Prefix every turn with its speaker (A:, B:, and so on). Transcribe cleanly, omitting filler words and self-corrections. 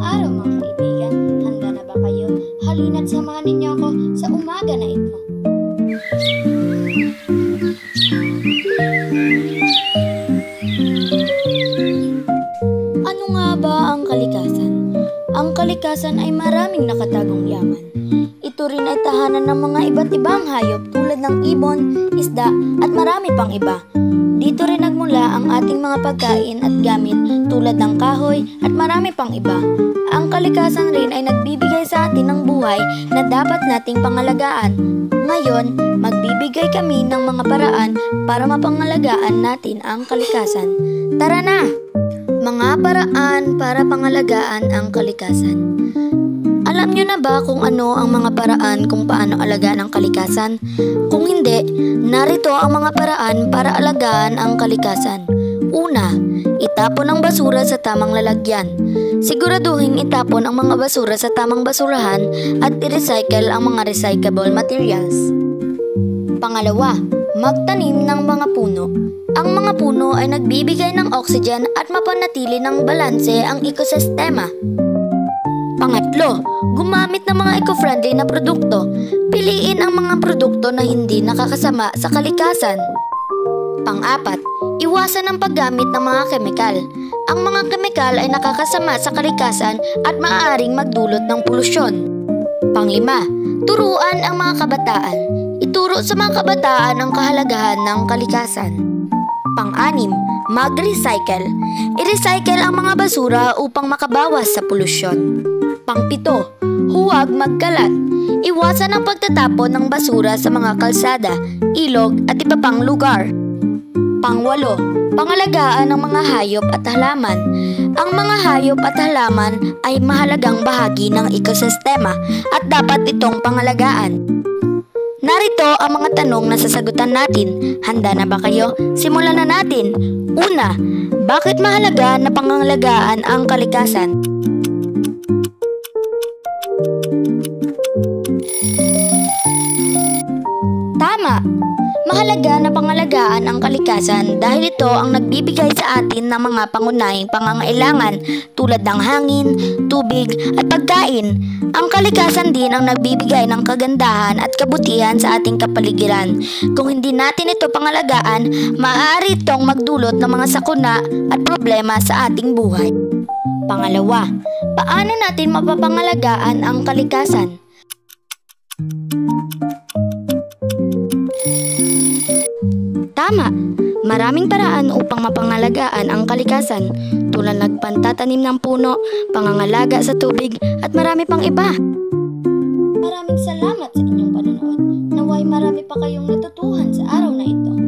A: Magandang araw mga kaibigan. Handa na ba kayo? Halina't samahan ninyo ako sa umaga na ito. Ano nga ba ang kalikasan? Ang kalikasan ay maraming nakatagong yaman. Ito rin ay tahanan ng mga iba't ibang hayop tulad ng ibon, isda at marami pang iba. Dito rin nagmula ang ating mga pagkain at gamit tulad ng kahoy at marami pang iba. Ang kalikasan rin ay nagbibigay sa atin ng buhay na dapat nating pangalagaan. Ngayon, magbibigay kami ng mga paraan para mapangalagaan natin ang kalikasan. Tara na! Mga paraan para pangalagaan ang kalikasan. Alam nyo na ba kung ano ang mga paraan kung paano alagaan ang kalikasan? Kung hindi, narito ang mga paraan para alagaan ang kalikasan. Una, itapon ang basura sa tamang lalagyan. Siguraduhin itapon ang mga basura sa tamang basurahan at i-recycle ang mga recyclable materials. Pangalawa, magtanim ng mga puno. Ang mga puno ay nagbibigay ng oxygen at mapanatili ng balanse ang ekosistema. Pangatlo, gumamit ng mga eco-friendly na produkto. Piliin ang mga produkto na hindi nakakasama sa kalikasan. Pang-apat, iwasan ang paggamit ng mga kemikal. Ang mga kemikal ay nakakasama sa kalikasan at maaaring magdulot ng polusyon. Pang-lima, turuan ang mga kabataan. Ituro sa mga kabataan ang kahalagahan ng kalikasan. Pang-anim, mag-recycle. I-recycle ang mga basura upang makabawas sa polusyon. Pang-pito, huwag magkalat. Iwasan ang pagtatapon ng basura sa mga kalsada, ilog at iba pang lugar. Pang-walo, pangalagaan ng mga hayop at halaman. Ang mga hayop at halaman ay mahalagang bahagi ng ekosistema at dapat itong pangalagaan. Narito ang mga tanong na sasagutan natin. Handa na ba kayo? Simulan na natin. Una, bakit mahalaga na pangalagaan ang kalikasan? Tama! Mahalaga na pangalagaan ang kalikasan dahil ito ang nagbibigay sa atin ng mga pangunahing pangangailangan tulad ng hangin, tubig at pagkain. Ang kalikasan din ang nagbibigay ng kagandahan at kabutihan sa ating kapaligiran. Kung hindi natin ito pangalagaan, maaari itong magdulot ng mga sakuna at problema sa ating buhay. Pangalawa, paano natin mapapangalagaan ang kalikasan? Tama! Maraming paraan upang mapangalagaan ang kalikasan tulad ng pagtatanim ng puno, pangangalaga sa tubig at marami pang iba. Maraming salamat sa inyong panonood. Naway marami pa kayong natutuhan sa araw na ito.